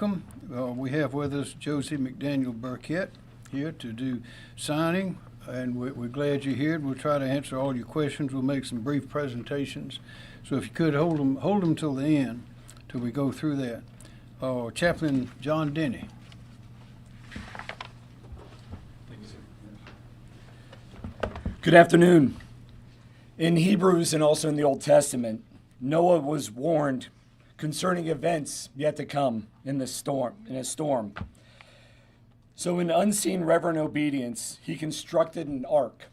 Welcome. We have with us Josie McDaniel Burkett here to do signing, and we're glad you're here. We'll try to answer all your questions. We'll make some brief presentations. So if you could hold them till the end, till we go through that. Chaplain John Denny. Good afternoon. In Hebrews and also in the Old Testament, Noah was warned concerning events yet to come in a storm. So in unseen reverent obedience, he constructed an ark.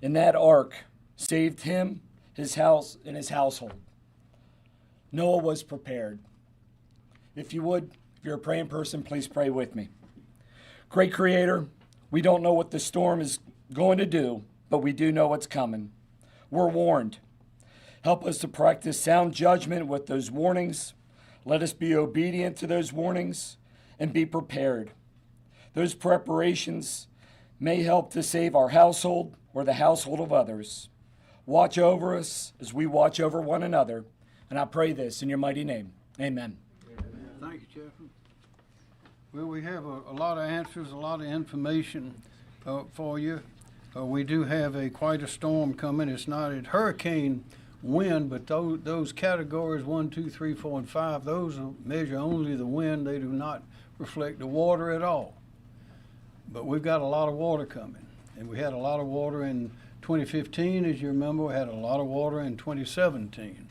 And that ark saved him, his house, and his household. Noah was prepared. If you're a praying person, please pray with me. Great Creator, we don't know what the storm is going to do, but we do know what's coming. We're warned. Help us to practice sound judgment with those warnings. Let us be obedient to those warnings and be prepared. Those preparations may help to save our household or the household of others. Watch over us as we watch over one another. And I pray this in your mighty name. Amen. Thank you, Chaplain. Well, we have a lot of answers, a lot of information for you. We do have quite a storm coming. It's not a hurricane wind, but those categories 1, 2, 3, 4, and 5, those measure only the wind. They do not reflect the water at all. But we've got a lot of water coming, and we had a lot of water in 2015, as you remember. We had a lot of water in 2017,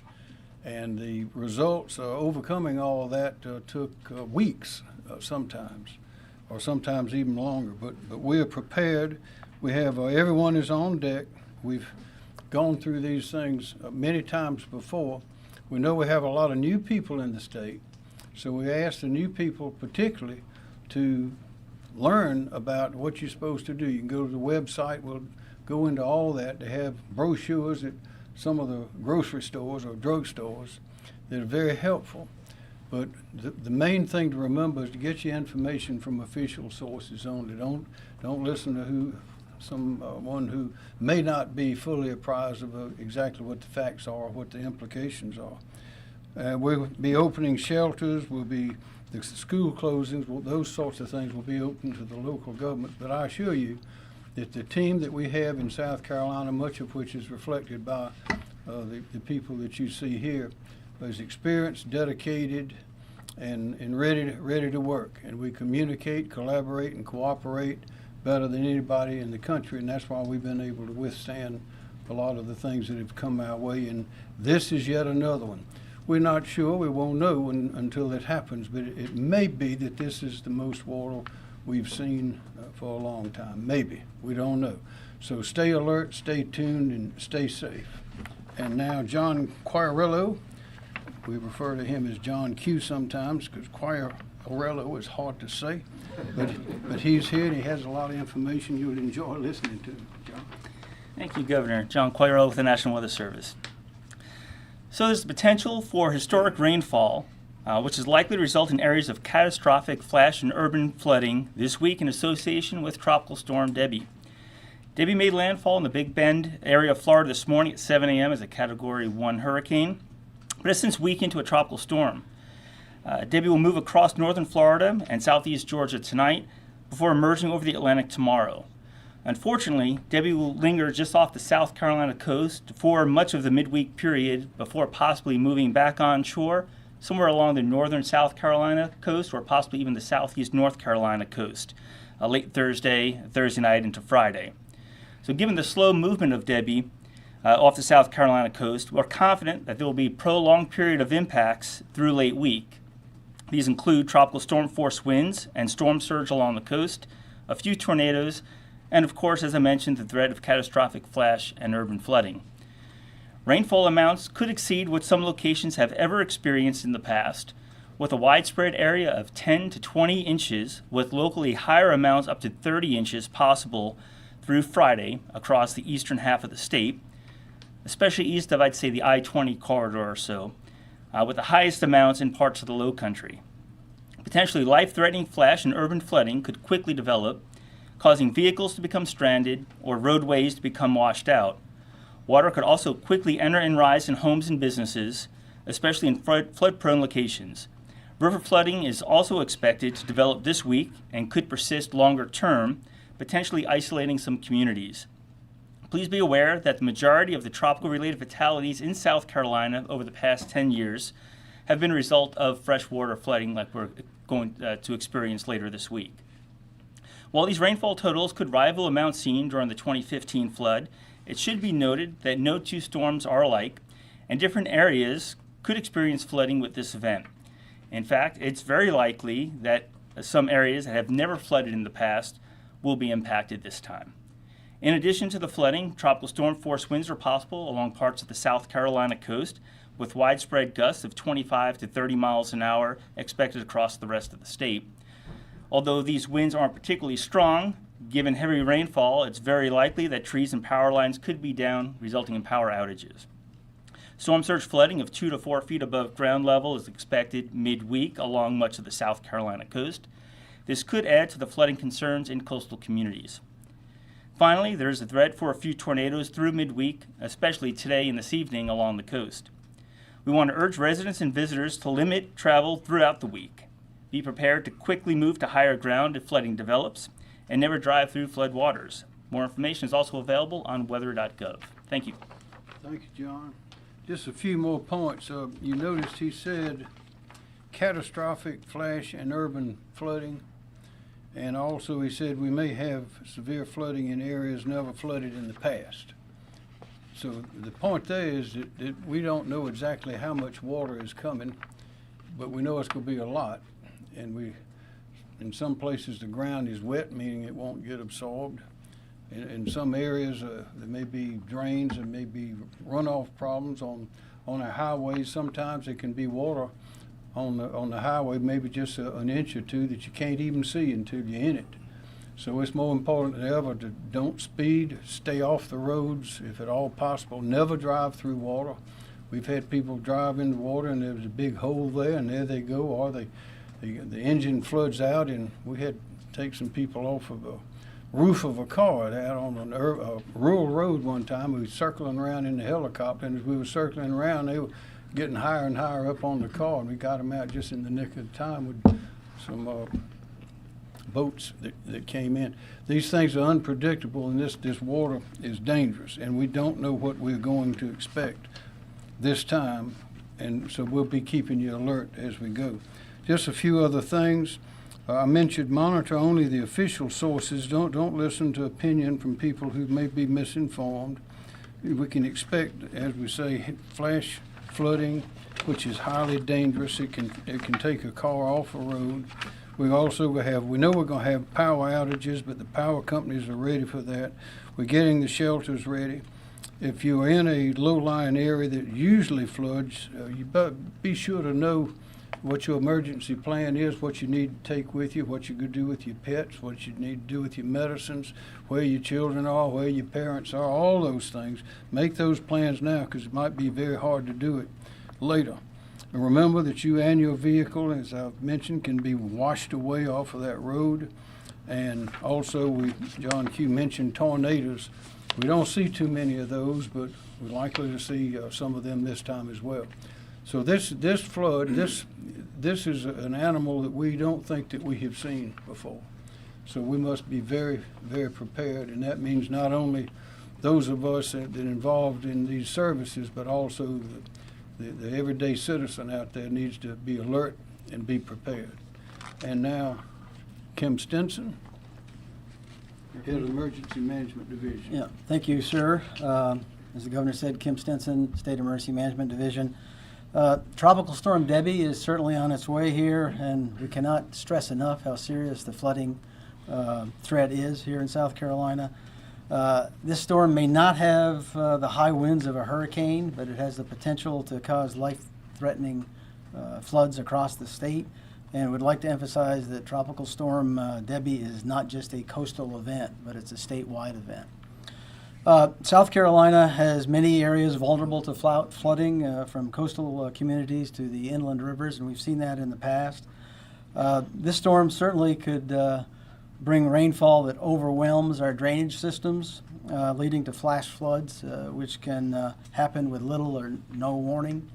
and the results overcoming all of that took weeks sometimes, or sometimes even longer. But we are prepared. We have everyone is on deck. We've gone through these things many times before. We know we have a lot of new people in the state, so we ask the new people particularly to learn about what you're supposed to do. You can go to the website. We'll go into all that. They have brochures at some of the grocery stores or drugstores that are very helpful. But the main thing to remember is to get your information from official sources only. Don't listen to someone who may not be fully apprised of exactly what the facts are, what the implications are. We'll be opening shelters. The school closings, those sorts of things will be open to the local government. But I assure you that the team that we have in South Carolina, much of which is reflected by the people that you see here, is experienced, dedicated, and ready to work. And we communicate, collaborate, and cooperate better than anybody in the country, and that's why we've been able to withstand a lot of the things that have come our way. And this is yet another one. We're not sure. We won't know until it happens, but it may be that this is the most water we've seen for a long time. Maybe. We don't know. So stay alert, stay tuned, and stay safe. And now John Quirello, we refer to him as John Q sometimes because Quirello is hard to say, but he's here and he has a lot of information you'll enjoy listening to. John. Thank you, Governor. John Quirello with the National Weather Service. So there's the potential for historic rainfall, which is likely to result in areas of catastrophic flash and urban flooding this week in association with Tropical Storm Debby. Debby made landfall in the Big Bend area of Florida this morning at 7 a.m. as a Category 1 hurricane, but has since weakened to a tropical storm. Debby will move across northern Florida and southeast Georgia tonight before emerging over the Atlantic tomorrow. Unfortunately, Debby will linger just off the South Carolina coast for much of the midweek period before possibly moving back on shore somewhere along the northern South Carolina coast or possibly even the southeast North Carolina coast late Thursday night into Friday. So given the slow movement of Debby off the South Carolina coast, we're confident that there will be a prolonged period of impacts through late week. These include tropical storm force winds and storm surge along the coast, a few tornadoes, and of course, as I mentioned, the threat of catastrophic flash and urban flooding. Rainfall amounts could exceed what some locations have ever experienced in the past, with a widespread area of 10 to 20 inches, with locally higher amounts up to 30 inches possible through Friday across the eastern half of the state, especially east of, I'd say, the I-20 corridor or so, with the highest amounts in parts of the low country. Potentially life-threatening flash and urban flooding could quickly develop, causing vehicles to become stranded or roadways to become washed out. Water could also quickly enter and rise in homes and businesses, especially in flood-prone locations. River flooding is also expected to develop this week and could persist longer term, potentially isolating some communities. Please be aware that the majority of the tropical-related fatalities in South Carolina over the past 10 years have been a result of freshwater flooding like we're going to experience later this week. While these rainfall totals could rival amounts seen during the 2015 flood, it should be noted that no two storms are alike, and different areas could experience flooding with this event. In fact, it's very likely that some areas that have never flooded in the past will be impacted this time. In addition to the flooding, tropical storm force winds are possible along parts of the South Carolina coast, with widespread gusts of 25 to 30 miles an hour expected across the rest of the state. Although these winds aren't particularly strong, given heavy rainfall, it's very likely that trees and power lines could be down, resulting in power outages. Storm surge flooding of 2 to 4 feet above ground level is expected midweek along much of the South Carolina coast. This could add to the flooding concerns in coastal communities. Finally, there is a threat for a few tornadoes through midweek, especially today and this evening along the coast. We want to urge residents and visitors to limit travel throughout the week. Be prepared to quickly move to higher ground if flooding develops, and never drive through flood waters. More information is also available on weather.gov. Thank you. Thank you, John. Just a few more points. You noticed he said catastrophic flash and urban flooding. And also he said we may have severe flooding in areas never flooded in the past. So the point there is that we don't know exactly how much water is coming, but we know it's going to be a lot. And in some places the ground is wet, meaning it won't get absorbed. In some areas there may be drains, there may be runoff problems on our highways. Sometimes there can be water on the highway, maybe just an inch or two that you can't even see until you're in it. So it's more important than ever to don't speed, stay off the roads if at all possible, never drive through water. We've had people drive in the water and there's a big hole there and there they go, or the engine floods out, and we had to take some people off of a roof of a car out on a rural road one time. We were circling around in the helicopter, and as we were circling around, they were getting higher and higher up on the car, and we got them out just in the nick of time with some boats that came in. These things are unpredictable, and this water is dangerous, and we don't know what we're going to expect this time, and so we'll be keeping you alert as we go. Just a few other things. I mentioned monitor only the official sources. Don't listen to opinion from people who may be misinformed. We can expect, as we say, flash flooding, which is highly dangerous. It can take a car off a road. We know we're going to have power outages, but the power companies are ready for that. We're getting the shelters ready. If you're in a low-lying area that usually floods, you be sure to know what your emergency plan is, what you need to take with you, what you could do with your pets, what you need to do with your medicines, where your children are, where your parents are, all those things. Make those plans now, because it might be very hard to do it later. And remember that you and your vehicle, as I've mentioned, can be washed away off of that road. And also, John Q mentioned tornadoes. We don't see too many of those, but we're likely to see some of them this time as well. So this flood, this is an animal that we don't think that we have seen before. So we must be very, very prepared, and that means not only those of us that are involved in these services, but also the everyday citizen out there needs to be alert and be prepared. And now, Kim Stinson, Head of Emergency Management Division. Yeah, thank you, sir. As the governor said, Kim Stinson, State Emergency Management Division. Tropical Storm Debby is certainly on its way here, and we cannot stress enough how serious the flooding threat is here in South Carolina. This storm may not have the high winds of a hurricane, but it has the potential to cause life-threatening floods across the state. And would like to emphasize that Tropical Storm Debby is not just a coastal event, but it's a statewide event. South Carolina has many areas vulnerable to flooding, from coastal communities to the inland rivers, and we've seen that in the past. This storm certainly could bring rainfall that overwhelms our drainage systems, leading to flash floods, which can happen with little or no warning.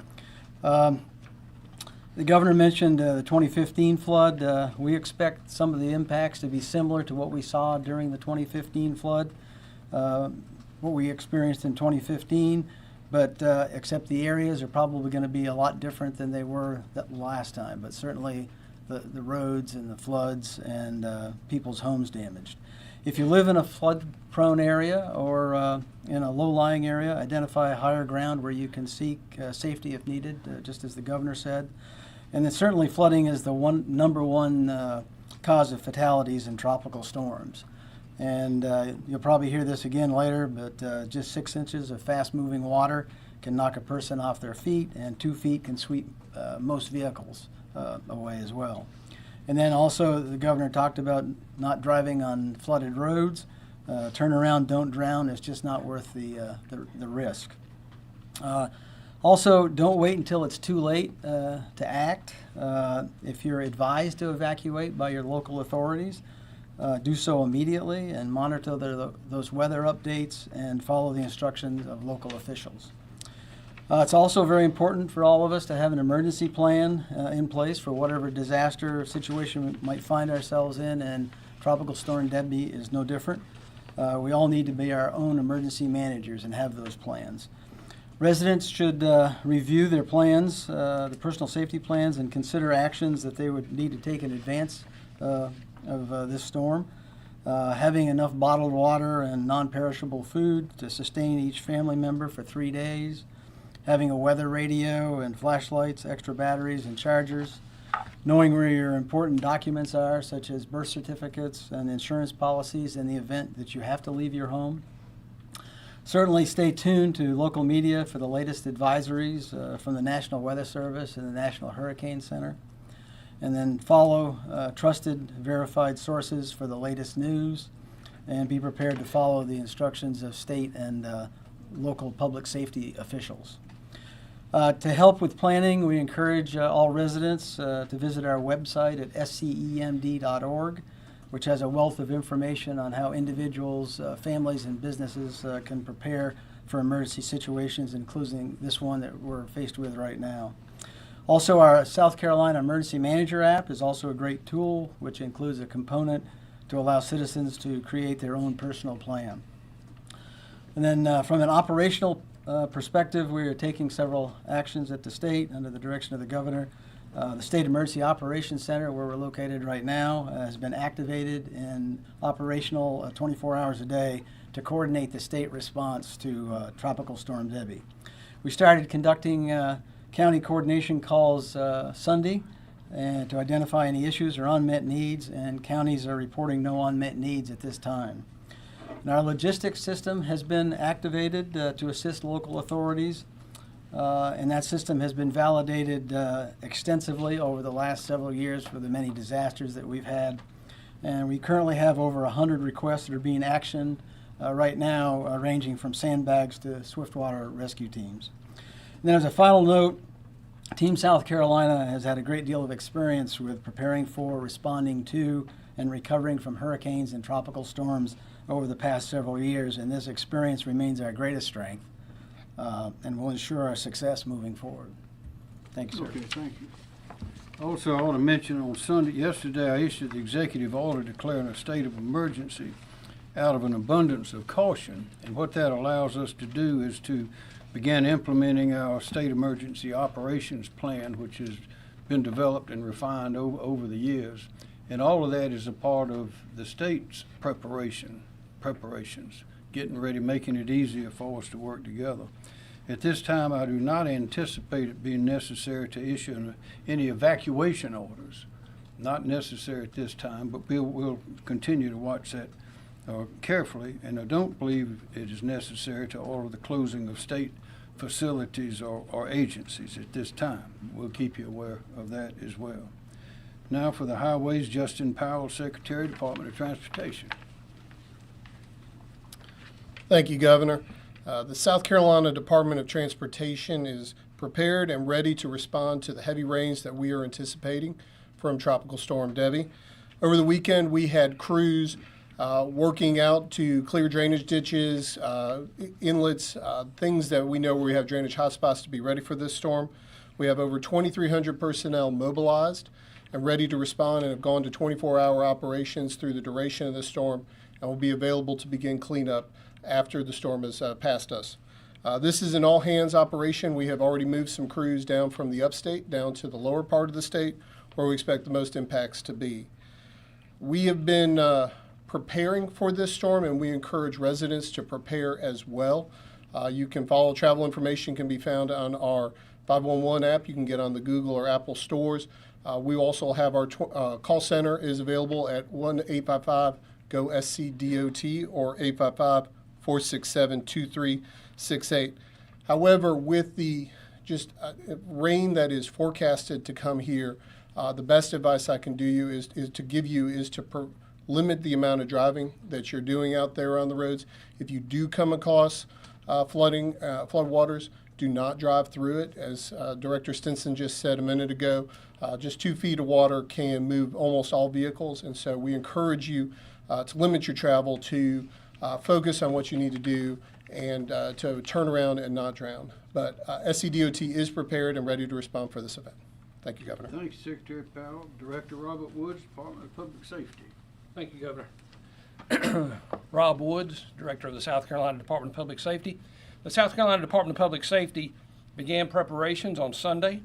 The governor mentioned the 2015 flood. We expect some of the impacts to be similar to what we saw during the 2015 flood, what we experienced in 2015, but except the areas are probably going to be a lot different than they were the last time, but certainly the roads and the floods and people's homes damaged. If you live in a flood-prone area or in a low-lying area, identify higher ground where you can seek safety if needed, just as the governor said. And then certainly flooding is the number one cause of fatalities in tropical storms. And you'll probably hear this again later, but just 6 inches of fast-moving water can knock a person off their feet, and 2 feet can sweep most vehicles away as well. And then also the governor talked about not driving on flooded roads. Turn around, don't drown. It's just not worth the risk. Also, don't wait until it's too late to act. If you're advised to evacuate by your local authorities, do so immediately and monitor those weather updates and follow the instructions of local officials. It's also very important for all of us to have an emergency plan in place for whatever disaster situation we might find ourselves in, and Tropical Storm Debby is no different. We all need to be our own emergency managers and have those plans. Residents should review their plans, the personal safety plans, and consider actions that they would need to take in advance of this storm. Having enough bottled water and non-perishable food to sustain each family member for 3 days. Having a weather radio and flashlights, extra batteries and chargers. Knowing where your important documents are, such as birth certificates and insurance policies in the event that you have to leave your home. Certainly stay tuned to local media for the latest advisories from the National Weather Service and the National Hurricane Center. And then follow trusted, verified sources for the latest news, and be prepared to follow the instructions of state and local public safety officials. To help with planning, we encourage all residents to visit our website at scemd.org, which has a wealth of information on how individuals, families, and businesses can prepare for emergency situations, including this one that we're faced with right now. Also, our South Carolina Emergency Manager app is also a great tool, which includes a component to allow citizens to create their own personal plan. And then from an operational perspective, we are taking several actions at the state under the direction of the governor. The State Emergency Operations Center, where we're located right now, has been activated and operational 24 hours a day to coordinate the state response to Tropical Storm Debby. We started conducting county coordination calls Sunday and to identify any issues or unmet needs, and counties are reporting no unmet needs at this time. And our logistics system has been activated to assist local authorities, and that system has been validated extensively over the last several years for the many disasters that we've had. And we currently have over 100 requests that are being actioned right now, ranging from sandbags to swiftwater rescue teams. And then as a final note, Team South Carolina has had a great deal of experience with preparing for, responding to, and recovering from hurricanes and tropical storms over the past several years, and this experience remains our greatest strength and will ensure our success moving forward. Thank you, sir. Okay, thank you. Also, I want to mention on yesterday, I issued the executive order declaring a state of emergency out of an abundance of caution, and what that allows us to do is to begin implementing our state emergency operations plan, which has been developed and refined over the years. And all of that is a part of the state's preparations, getting ready, making it easier for us to work together. At this time, I do not anticipate it being necessary to issue any evacuation orders. Not necessary at this time, but we'll continue to watch that carefully. And I don't believe it is necessary to order the closing of state facilities or agencies at this time. We'll keep you aware of that as well. Now for the highways, Justin Powell, Secretary, Department of Transportation. Thank you, Governor. The South Carolina Department of Transportation is prepared and ready to respond to the heavy rains that we are anticipating from Tropical Storm Debby. Over the weekend, we had crews working out to clear drainage ditches, inlets, things that we know where we have drainage hotspots to be ready for this storm. We have over 2,300 personnel mobilized and ready to respond and have gone to 24-hour operations through the duration of the storm and will be available to begin cleanup after the storm has passed us. This is an all-hands operation. We have already moved some crews down from the upstate down to the lower part of the state where we expect the most impacts to be. We have been preparing for this storm, and we encourage residents to prepare as well. You can follow travel information can be found on our 511 app. You can get on the Google or Apple stores. We also have our call center is available at 1-855-GO-SCDOT or 855-467-2368. However, with the rain that is forecasted to come here, the best advice I can give you is to limit the amount of driving that you're doing out there on the roads. If you do come across floodwaters, do not drive through it. As Director Stinson just said a minute ago, just 2 feet of water can move almost all vehicles, and so we encourage you to limit your travel, to focus on what you need to do, and to turn around and not drown. But SCDOT is prepared and ready to respond for this event. Thank you, Governor. Thank you, Secretary Powell. Director Robert Woods, Department of Public Safety. Thank you, Governor. Rob Woods, Director of the South Carolina Department of Public Safety. The South Carolina Department of Public Safety began preparations on Sunday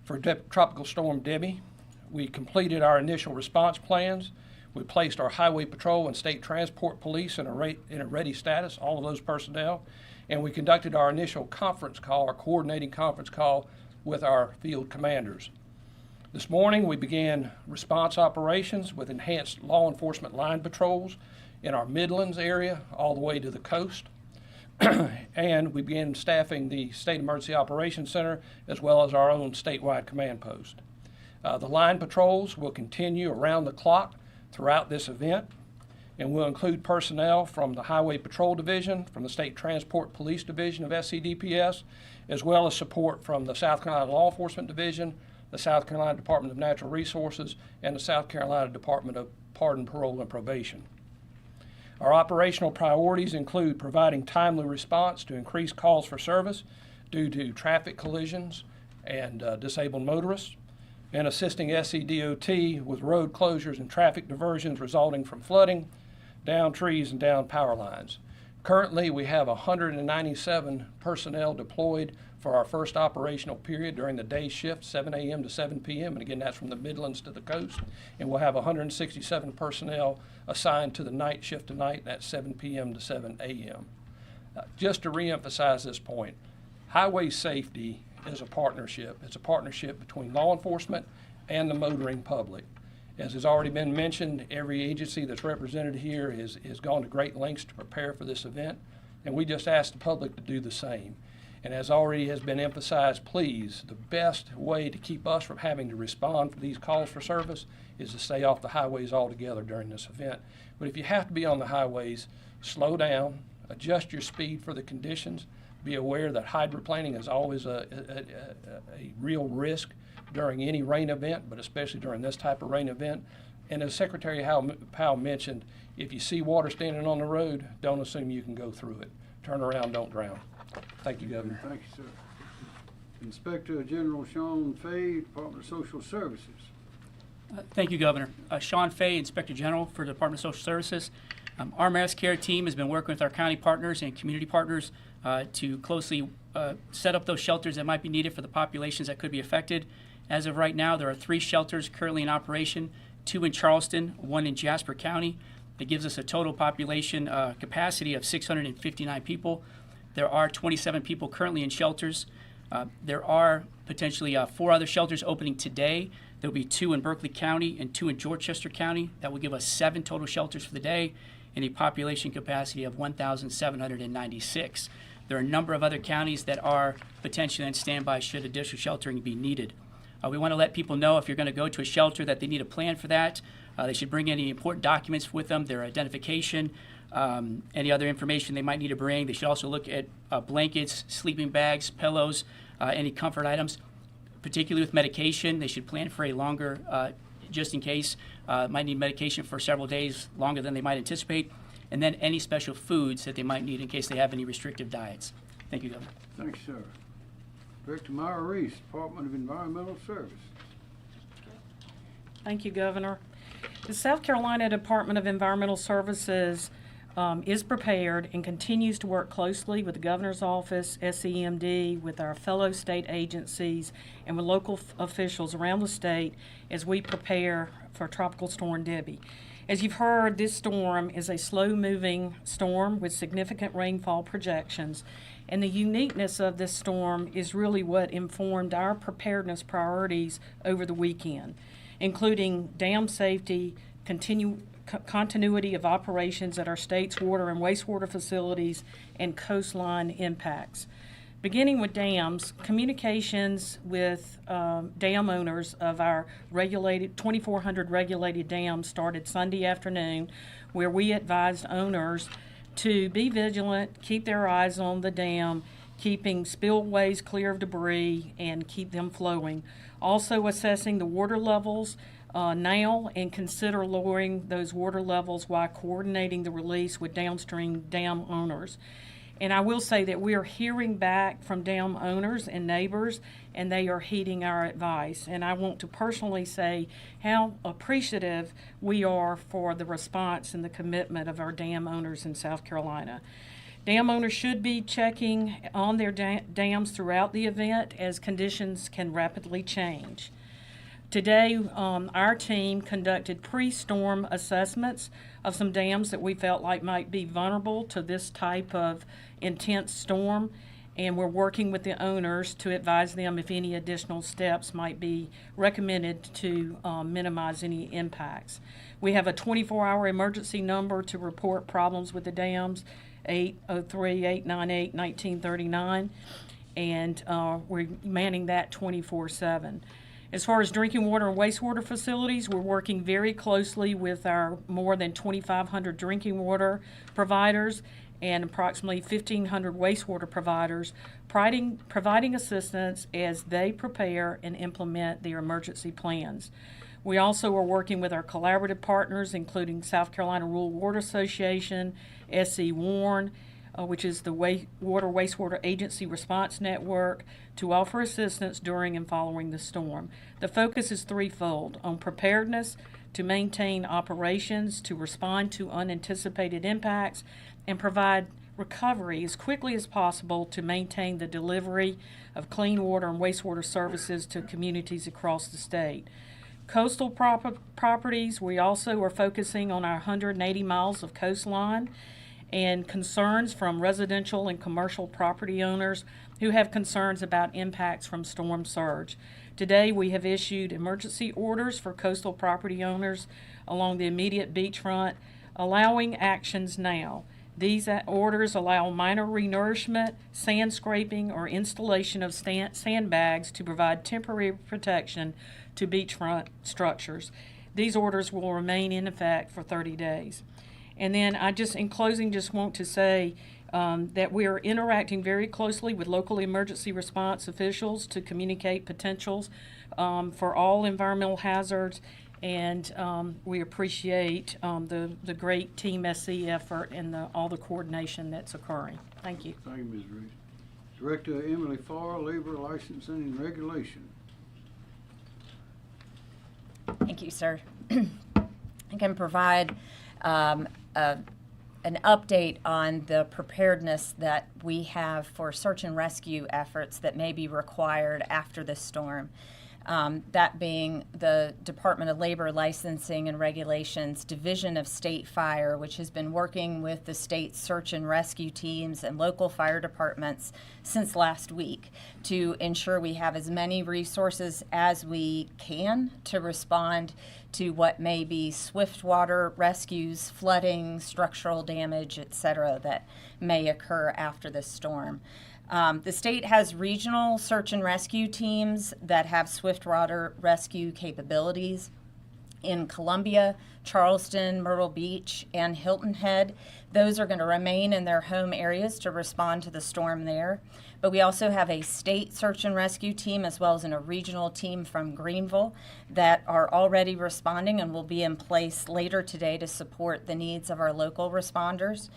for Tropical Storm Debby. We completed our initial response plans. We placed our Highway Patrol and State Transport Police in a ready status, all of those personnel, and we conducted our initial conference call, our coordinating conference call with our field commanders. This morning, we began response operations with enhanced law enforcement line patrols in our Midlands area all the way to the coast. And we began staffing the State Emergency Operations Center as well as our own statewide command post. The line patrols will continue around the clock throughout this event, and will include personnel from the Highway Patrol Division, from the State Transport Police Division of SCDPS, as well as support from the South Carolina Law Enforcement Division, the South Carolina Department of Natural Resources, and the South Carolina Department of Pardon, Parole, and Probation. Our operational priorities include providing timely response to increased calls for service due to traffic collisions and disabled motorists, and assisting SCDOT with road closures and traffic diversions resulting from flooding, down trees, and down power lines. Currently, we have 197 personnel deployed for our first operational period during the day shift, 7 a.m. to 7 p.m., and again, that's from the Midlands to the coast. And we'll have 167 personnel assigned to the night shift tonight, that's 7 p.m. to 7 a.m. Just to reemphasize this point, highway safety is a partnership. It's a partnership between law enforcement and the motoring public. As has already been mentioned, every agency that's represented here has gone to great lengths to prepare for this event, and we just ask the public to do the same. And as already has been emphasized, please, the best way to keep us from having to respond for these calls for service is to stay off the highways altogether during this event. But if you have to be on the highways, slow down, adjust your speed for the conditions, be aware that hydroplaning is always a real risk during any rain event, but especially during this type of rain event. And as Secretary Powell mentioned, if you see water standing on the road, don't assume you can go through it. Turn around, don't drown. Thank you, Governor. Thank you, sir. Inspector General Sean Fay, Department of Social Services. Thank you, Governor. Sean Fay, Inspector General for the Department of Social Services. Our mass care team has been working with our county partners and community partners to closely set up those shelters that might be needed for the populations that could be affected. As of right now, there are 3 shelters currently in operation, 2 in Charleston, 1 in Jasper County. That gives us a total population capacity of 659 people. There are 27 people currently in shelters. There are potentially 4 other shelters opening today. There will be 2 in Berkeley County and 2 in Dorchester County. That will give us 7 total shelters for the day and a population capacity of 1,796. There are a number of other counties that are potentially on standby should additional sheltering be needed. We want to let people know if you're going to go to a shelter that they need a plan for that. They should bring any important documents with them, their identification, any other information they might need to bring. They should also look at blankets, sleeping bags, pillows, any comfort items. Particularly with medication, they should plan for a longer, just in case, might need medication for several days longer than they might anticipate. And then any special foods that they might need in case they have any restrictive diets. Thank you, Governor. Thanks, sir. Director Myra Reese, Department of Environmental Service. Thank you, Governor. The South Carolina Department of Environmental Services is prepared and continues to work closely with the Governor's Office, SEMD, with our fellow state agencies, and with local officials around the state as we prepare for Tropical Storm Debby. As you've heard, this storm is a slow-moving storm with significant rainfall projections, and the uniqueness of this storm is really what informed our preparedness priorities over the weekend, including dam safety, continuity of operations at our state's water and wastewater facilities, and coastline impacts. Beginning with dams, communications with dam owners of our 2,400 regulated dams started Sunday afternoon, where we advised owners to be vigilant, keep their eyes on the dam, keeping spillways clear of debris, and keep them flowing. Also assessing the water levels now, and consider lowering those water levels while coordinating the release with downstream dam owners. And I will say that we are hearing back from dam owners and neighbors, and they are heeding our advice. And I want to personally say how appreciative we are for the response and the commitment of our dam owners in South Carolina. Dam owners should be checking on their dams throughout the event, as conditions can rapidly change. Today, our team conducted pre-storm assessments of some dams that we felt like might be vulnerable to this type of intense storm, and we're working with the owners to advise them if any additional steps might be recommended to minimize any impacts. We have a 24-hour emergency number to report problems with the dams, 803-898-1939, and we're manning that 24/7. As far as drinking water and wastewater facilities, we're working very closely with our more than 2,500 drinking water providers and approximately 1,500 wastewater providers, providing assistance as they prepare and implement their emergency plans. We also are working with our collaborative partners, including South Carolina Rural Water Association, SC Warren, which is the Wastewater Agency Response Network, to offer assistance during and following the storm. The focus is threefold: on preparedness, to maintain operations, to respond to unanticipated impacts, and provide recovery as quickly as possible to maintain the delivery of clean water and wastewater services to communities across the state. Coastal properties, we also are focusing on our 180 miles of coastline, and concerns from residential and commercial property owners who have concerns about impacts from storm surge. Today, we have issued emergency orders for coastal property owners along the immediate beachfront, allowing actions now. These orders allow minor renourishment, sand scraping, or installation of sandbags to provide temporary protection to beachfront structures. These orders will remain in effect for 30 days. And then in closing, just want to say that we are interacting very closely with local emergency response officials to communicate potentials for all environmental hazards, and we appreciate the great Team SC effort and all the coordination that's occurring. Thank you. Thank you, Ms. Reese. Director Emily Farr, Labor Licensing and Regulation. Thank you, sir. I can provide an update on the preparedness that we have for search and rescue efforts that may be required after this storm. That being the Department of Labor Licensing and Regulations Division of State Fire, which has been working with the state search and rescue teams and local fire departments since last week to ensure we have as many resources as we can to respond to what may be swift water rescues, flooding, structural damage, etc., that may occur after this storm. The state has regional search and rescue teams that have swift water rescue capabilities in Columbia, Charleston, Myrtle Beach, and Hilton Head. Those are going to remain in their home areas to respond to the storm there. But we also have a state search and rescue team as well as a regional team from Greenville that are already responding and will be in place later today to support the needs of our local responders.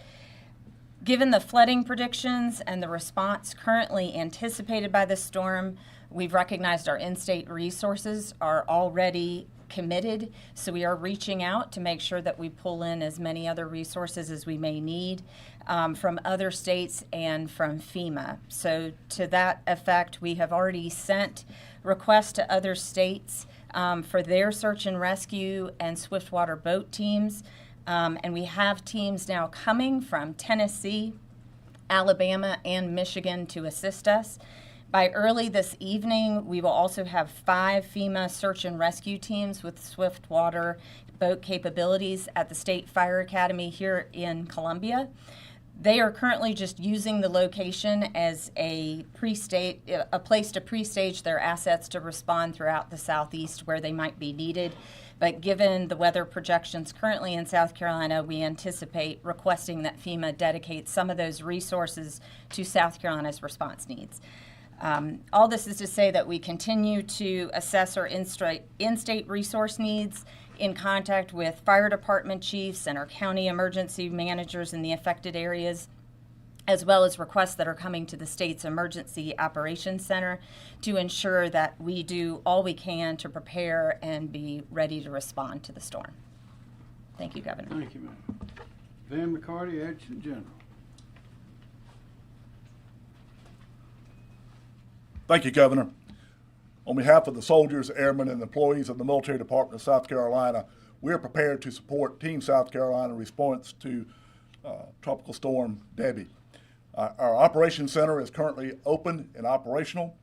Given the flooding predictions and the response currently anticipated by the storm, we've recognized our in-state resources are already committed, so we are reaching out to make sure that we pull in as many other resources as we may need from other states and from FEMA. So to that effect, we have already sent requests to other states for their search and rescue and swiftwater boat teams. And we have teams now coming from Tennessee, Alabama, and Michigan to assist us. By early this evening, we will also have 5 FEMA search and rescue teams with swiftwater boat capabilities at the State Fire Academy here in Columbia. They are currently just using the location as a place to pre-stage their assets to respond throughout the Southeast where they might be needed. But given the weather projections currently in South Carolina, we anticipate requesting that FEMA dedicate some of those resources to South Carolina's response needs. All this is to say that we continue to assess our in-state resource needs in contact with fire department chiefs and our county emergency managers in the affected areas, as well as requests that are coming to the state's Emergency Operations Center to ensure that we do all we can to prepare and be ready to respond to the storm. Thank you, Governor. Thank you, ma'am. Van McCarty, Adjutant General. Thank you, Governor. On behalf of the soldiers, airmen, and employees of the Military Department of South Carolina, we are prepared to support Team South Carolina response to Tropical Storm Debby. Our Operations Center is currently open and operational.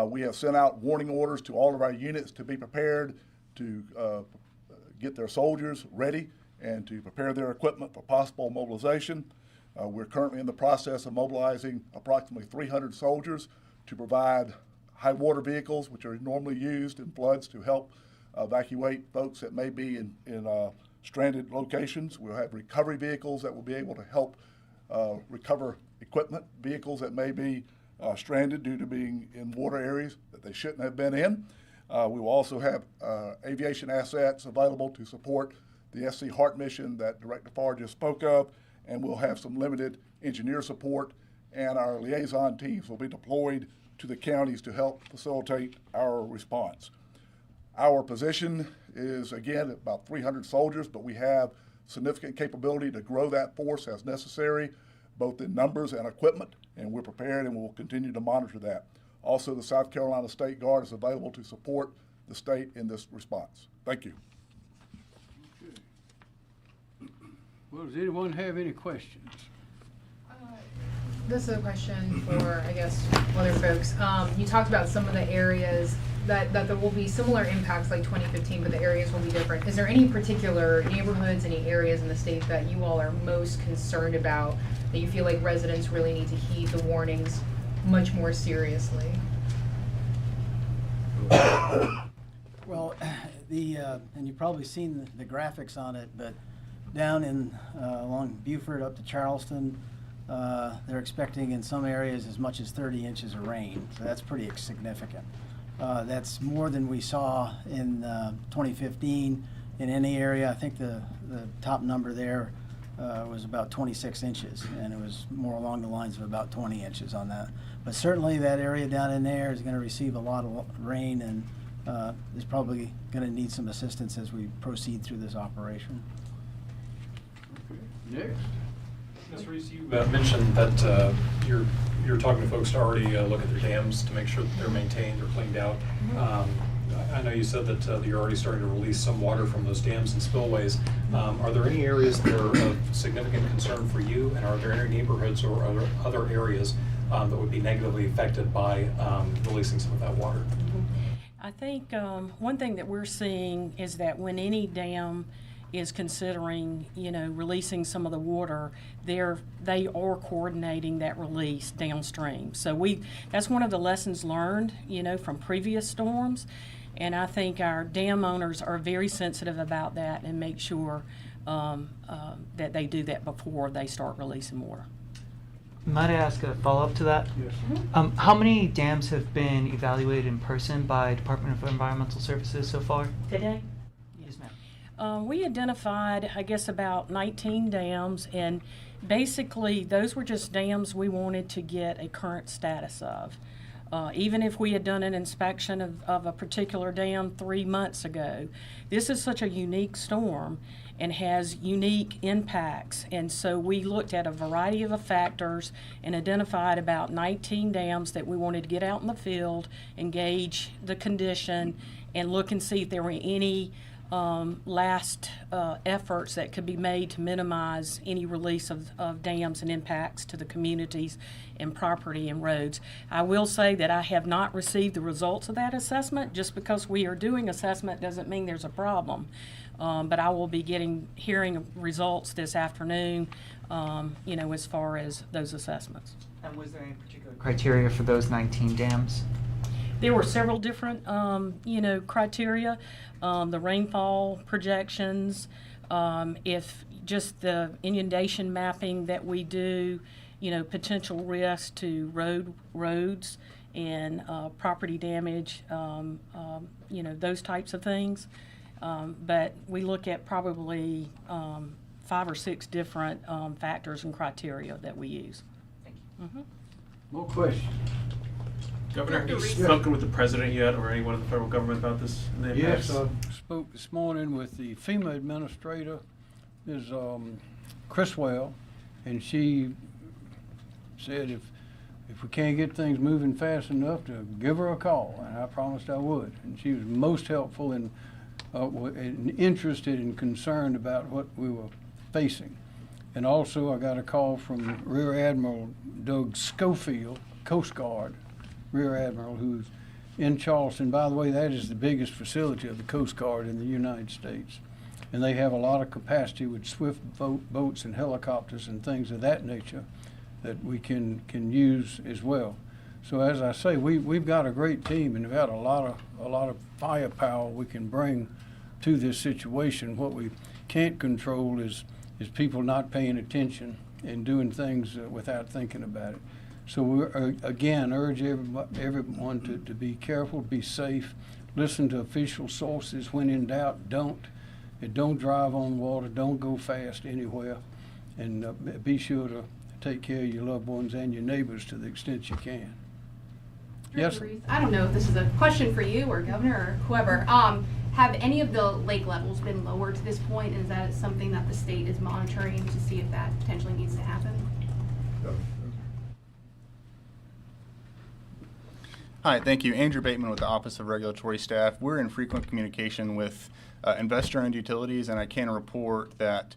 We have sent out warning orders to all of our units to be prepared to get their soldiers ready and to prepare their equipment for possible mobilization. We're currently in the process of mobilizing approximately 300 soldiers to provide high water vehicles, which are normally used in floods to help evacuate folks that may be in stranded locations. We'll have recovery vehicles that will be able to help recover equipment, vehicles that may be stranded due to being in water areas that they shouldn't have been in. We will also have aviation assets available to support the SC Heart mission that Director Farr just spoke of, and we'll have some limited engineer support, and our liaison teams will be deployed to the counties to help facilitate our response. Our position is, again, about 300 soldiers, but we have significant capability to grow that force as necessary, both in numbers and equipment, and we're prepared and we'll continue to monitor that. Also, the South Carolina State Guard is available to support the state in this response. Thank you. Okay. Well, does anyone have any questions? This is a question for, I guess, other folks. You talked about some of the areas that there will be similar impacts like 2015, but the areas will be different. Is there any particular neighborhoods, any areas in the state that you all are most concerned about, that you feel like residents really need to heed the warnings much more seriously? Well, and you've probably seen the graphics on it, but down in along Beaufort up to Charleston, they're expecting in some areas as much as 30 inches of rain, so that's pretty significant. That's more than we saw in 2015 in any area. I think the top number there was about 26 inches, and it was more along the lines of about 20 inches on that. But certainly that area down in there is going to receive a lot of rain, and is probably going to need some assistance as we proceed through this operation. Okay. Next. Ms. Reese, you mentioned that you're talking to folks to already look at their dams to make sure that they're maintained or cleaned out. I know you said that you're already starting to release some water from those dams and spillways. Are there any areas that are of significant concern for you, and are there any neighborhoods or other areas that would be negatively affected by releasing some of that water? I think one thing that we're seeing is that when any dam is considering, releasing some of the water, they are coordinating that release downstream. So that's one of the lessons learned, from previous storms, and I think our dam owners are very sensitive about that and make sure that they do that before they start releasing water. Might I ask a follow-up to that? Yes. How many dams have been evaluated in person by Department of Environmental Services so far? Today? Yes, ma'am. We identified, I guess, about 19 dams, and basically those were just dams we wanted to get a current status of. Even if we had done an inspection of a particular dam 3 months ago, this is such a unique storm and has unique impacts. And so we looked at a variety of factors and identified about 19 dams that we wanted to get out in the field, engage the condition, and look and see if there were any last efforts that could be made to minimize any release of dams and impacts to the communities and property and roads. I will say that I have not received the results of that assessment. Just because we are doing assessment doesn't mean there's a problem. But I will be hearing results this afternoon, as far as those assessments. And was there any particular criteria for those 19 dams? There were several different, criteria. The rainfall projections, if just the inundation mapping that we do, potential risk to roads and property damage, those types of things. But we look at probably 5 or 6 different factors and criteria that we use. Thank you. More questions? Governor, have you spoken with the president yet or anyone in the federal government about this? Yes, I spoke this morning with the FEMA administrator, Ms. Criswell, and she said if we can't get things moving fast enough, to give her a call, and I promised I would. And she was most helpful and interested and concerned about what we were facing. And also I got a call from Rear Admiral Doug Schofield, Coast Guard Rear Admiral, who's in Charleston. By the way, that is the biggest facility of the Coast Guard in the United States. And they have a lot of capacity with swift boats and helicopters and things of that nature that we can use as well. So as I say, we've got a great team, and we've got a lot of firepower we can bring to this situation. What we can't control is people not paying attention and doing things without thinking about it. So we again urge everyone to be careful, be safe, listen to official sources. When in doubt, don't drive on water, don't go fast anywhere, and be sure to take care of your loved ones and your neighbors to the extent you can. Yes. I don't know if this is a question for you or Governor or whoever. Have any of the lake levels been lowered to this point? Is that something that the state is monitoring to see if that potentially needs to happen? Hi, thank you. Andrew Bateman with the Office of Regulatory Staff. We're in frequent communication with investor-owned utilities, and I can report that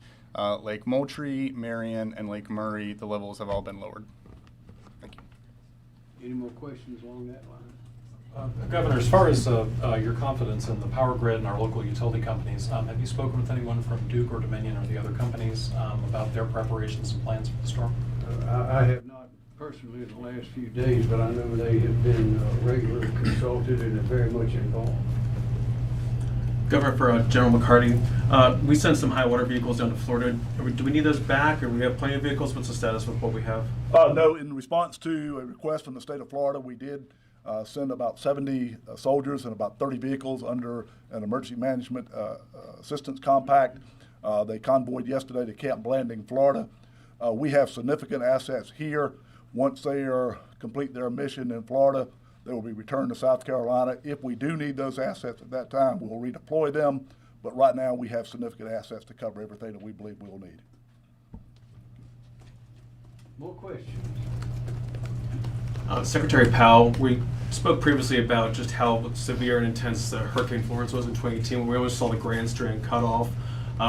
Lake Moultrie, Marion, and Lake Murray, the levels have all been lowered. Thank you. Any more questions along that line? Governor, as far as your confidence in the power grid and our local utility companies, have you spoken with anyone from Duke or Dominion or the other companies about their preparations and plans for the storm? I have not personally in the last few days, but I know they have been regularly consulted and are very much involved. Governor, for General McCarty, we sent some high water vehicles down to Florida. Do we need those back, or we have plenty of vehicles? What's the status with what we have? No, in response to a request from the state of Florida, we did send about 70 soldiers and about 30 vehicles under an emergency management assistance compact. They convoyed yesterday to Camp Blanding, Florida. We have significant assets here. Once they complete their mission in Florida, they will be returned to South Carolina. If we do need those assets at that time, we'll redeploy them. But right now, we have significant assets to cover everything that we believe we will need. More questions? Secretary Powell, we spoke previously about just how severe and intense Hurricane Florence was in 2018 when we almost saw the Grand Strand cut off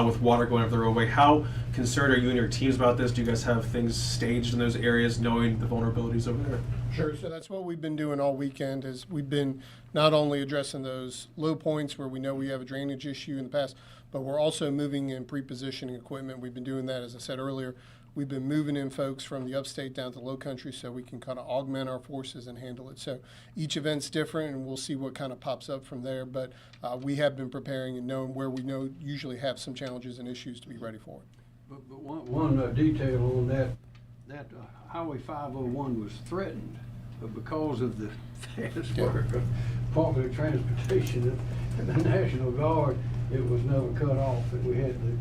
with water going up the roadway. How concerned are you and your teams about this? Do you guys have things staged in those areas knowing the vulnerabilities over there? Sure. So that's what we've been doing all weekend is we've been not only addressing those low points where we know we have a drainage issue in the past, but we're also moving in pre-positioning equipment. We've been doing that, as I said earlier. We've been moving in folks from the upstate down to low country so we can kind of augment our forces and handle it. So each event's different, and we'll see what kind of pops up from there. But we have been preparing and knowing where we know usually have some challenges and issues to be ready for it. But one detail on that Highway 501 was threatened, but because of the fast work of Department of Transportation and the National Guard, it was never cut off. We had the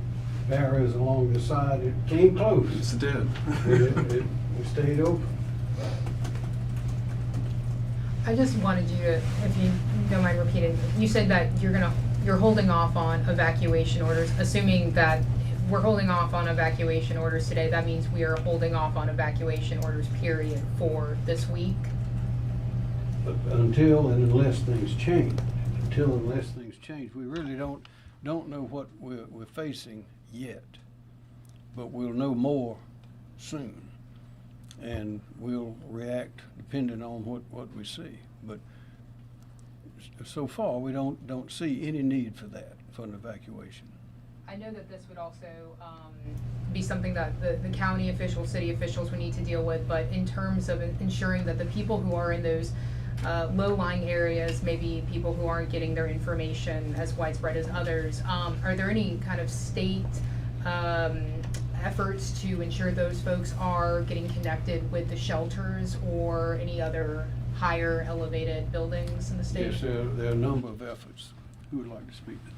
barriers along the side. It came close. Yes, it did. We stayed open. I just wanted you to, if you don't mind repeating, you said that you're holding off on evacuation orders, assuming that we're holding off on evacuation orders today. That means we are holding off on evacuation orders, period, for this week. Until and unless things change. Unless things change. We really don't know what we're facing yet, but we'll know more soon. And we'll react depending on what we see. But so far, we don't see any need for that, for an evacuation. I know that this would also be something that the county officials, city officials would need to deal with, but in terms of ensuring that the people who are in those low-lying areas, maybe people who aren't getting their information as widespread as others, are there any kind of state efforts to ensure those folks are getting connected with the shelters or any other higher elevated buildings in the state? Yes, there are a number of efforts. Who would like to speak to that?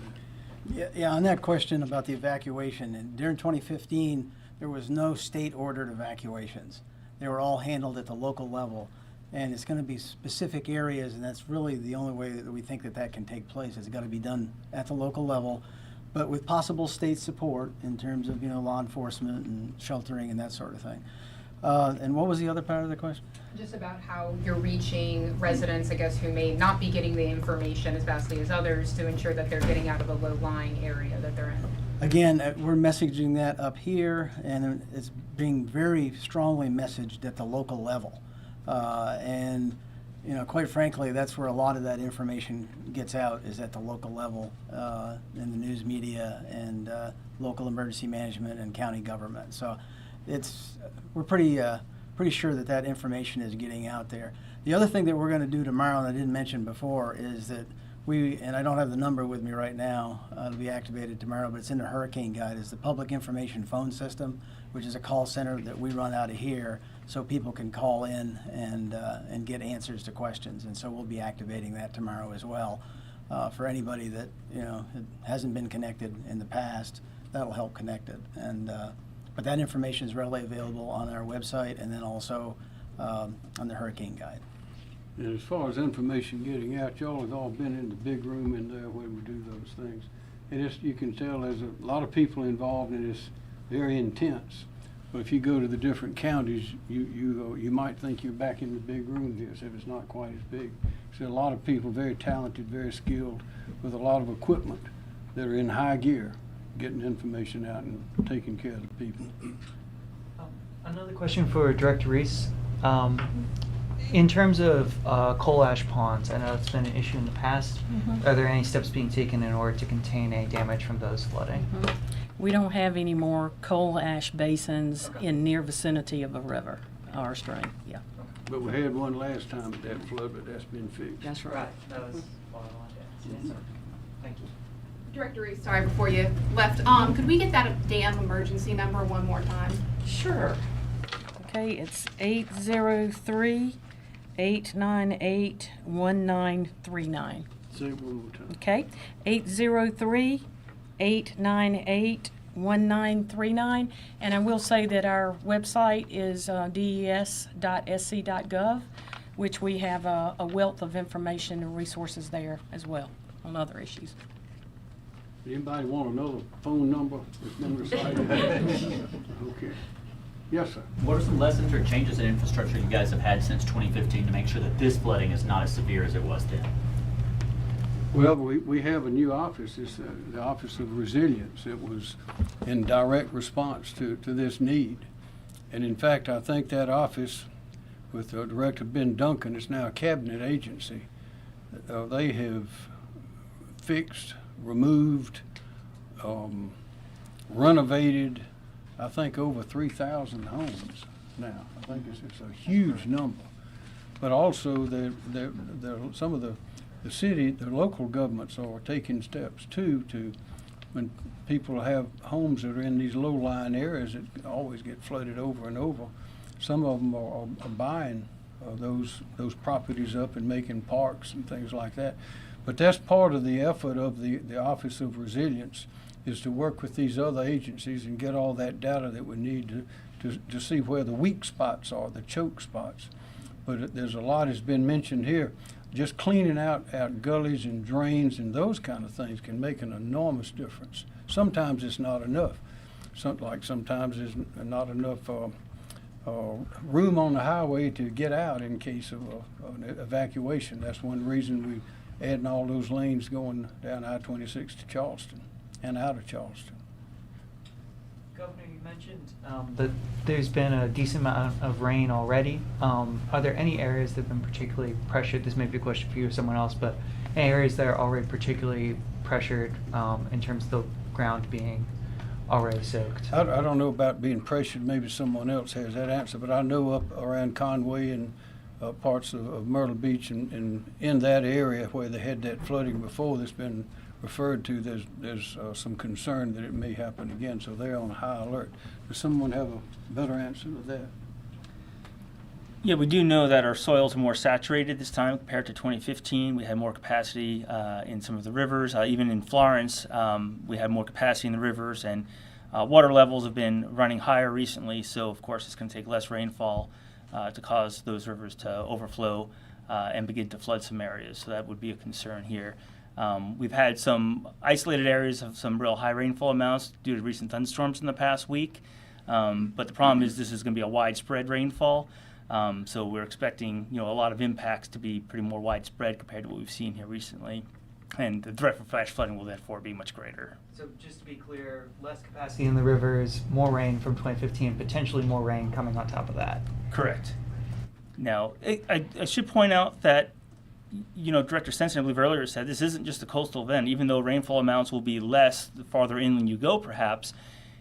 Yeah, on that question about the evacuation, and during 2015, there was no state-ordered evacuations. They were all handled at the local level. And it's going to be specific areas, and that's really the only way that we think that can take place. It's got to be done at the local level, but with possible state support in terms of, law enforcement and sheltering and that sort of thing. And what was the other part of the question? Just about how you're reaching residents, I guess, who may not be getting the information as vastly as others to ensure that they're getting out of a low-lying area that they're in. Again, we're messaging that up here, and it's being very strongly messaged at the local level. And quite frankly, that's where a lot of that information gets out, is at the local level, in the news media and local emergency management and county government. So we're pretty sure that information is getting out there. The other thing that we're going to do tomorrow, and I didn't mention before, is that and I don't have the number with me right now, it'll be activated tomorrow, but it's in the hurricane guide, is the public information phone system, which is a call center that we run out of here, so people can call in and get answers to questions. And so we'll be activating that tomorrow as well. For anybody that hasn't been connected in the past, that'll help connect it. And but that information is readily available on our website and then also on the hurricane guide. And as far as information getting out, y'all have all been in the big room in there when we do those things. And you can tell there's a lot of people involved, and it's very intense. But if you go to the different counties, you might think you're back in the big room here, so it's not quite as big. So a lot of people, very talented, very skilled, with a lot of equipment that are in high gear, getting information out and taking care of the people. Another question for Director Reese. In terms of coal ash ponds, I know it's been an issue in the past. Are there any steps being taken in order to contain any damage from those flooding? We don't have any more coal ash basins in near vicinity of a river or stream. Yeah. But we had one last time at that flood, but that's been fixed. That's right. That was what I wanted to ask. Thank you. Director Reese, sorry, before you left, could we get that dam emergency number one more time? Sure. Okay, it's 803-898-1939. Say it one more time. Okay, 803-898-1939. And I will say that our website is des.sc.gov, which we have a wealth of information and resources there as well on other issues. Anybody want another phone number that's been recited? Okay. Yes, sir. What are some lessons or changes in infrastructure you guys have had since 2015 to make sure that this flooding is not as severe as it was then? Well, we have a new office. It's the Office of Resilience. It was in direct response to this need. And in fact, I think that office, with Director Ben Duncan, is now a cabinet agency. They have fixed, removed, renovated, I think over 3,000 homes now. I think it's a huge number. But also some of the local governments are taking steps too, to when people have homes that are in these low-lying areas that always get flooded over and over. Some of them are buying those properties up and making parks and things like that. But that's part of the effort of the Office of Resilience, is to work with these other agencies and get all that data that we need to see where the weak spots are, the choke spots. But there's a lot has been mentioned here. Just cleaning out gullies and drains and those kind of things can make an enormous difference. Sometimes it's not enough. Sometimes there's not enough room on the highway to get out in case of an evacuation. That's one reason we adding all those lanes going down I-26 to Charleston and out of Charleston. Governor, you mentioned that there's been a decent amount of rain already. Are there any areas that have been particularly pressured? This may be a question for you or someone else, but any areas that are already particularly pressured in terms of the ground being already soaked? I don't know about being pressured. Maybe someone else has that answer, but I know up around Conway and parts of Myrtle Beach and in that area where they had that flooding before that's been referred to, there's some concern that it may happen again, so they're on high alert. Does someone have a better answer to that? Yeah, we do know that our soils are more saturated this time compared to 2015. We had more capacity in some of the rivers. Even in Florence, we had more capacity in the rivers, and water levels have been running higher recently, so of course it's going to take less rainfall to cause those rivers to overflow and begin to flood some areas, so that would be a concern here. We've had some isolated areas of some real high rainfall amounts due to recent thunderstorms in the past week, but the problem is this is going to be a widespread rainfall. So we're expecting, a lot of impacts to be pretty more widespread compared to what we've seen here recently, and the threat for flash flooding will therefore be much greater. So just to be clear, less capacity in the rivers, more rain from 2015, potentially more rain coming on top of that. Correct. Now, I should point out that, Director Stenson, I believe earlier said this isn't just a coastal event. Even though rainfall amounts will be less the farther inland you go, perhaps,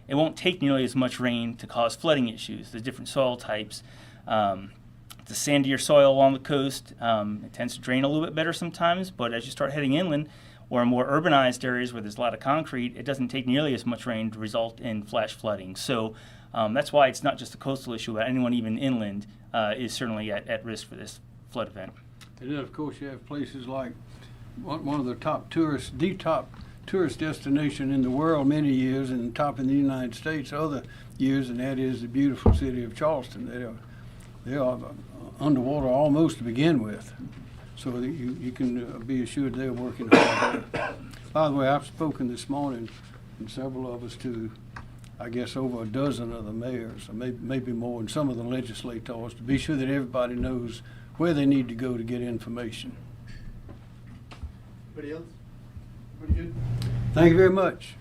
it won't take nearly as much rain to cause flooding issues. The different soil types. The sandier soil along the coast, it tends to drain a little bit better sometimes, but as you start heading inland or in more urbanized areas where there's a lot of concrete, it doesn't take nearly as much rain to result in flash flooding. So that's why it's not just a coastal issue, but anyone even inland is certainly at risk for this flood event. And then, of course, you have places like one of the top tourist destination in the world many years, and top in the United States other years, and that is the beautiful city of Charleston. They are underwater almost to begin with, so that you can be assured they're working hard there. By the way, I've spoken this morning, and several of us to, I guess, over a dozen of the mayors, or maybe more, and some of the legislators, to be sure that everybody knows where they need to go to get information. Anybody else? Pretty good. Thank you very much.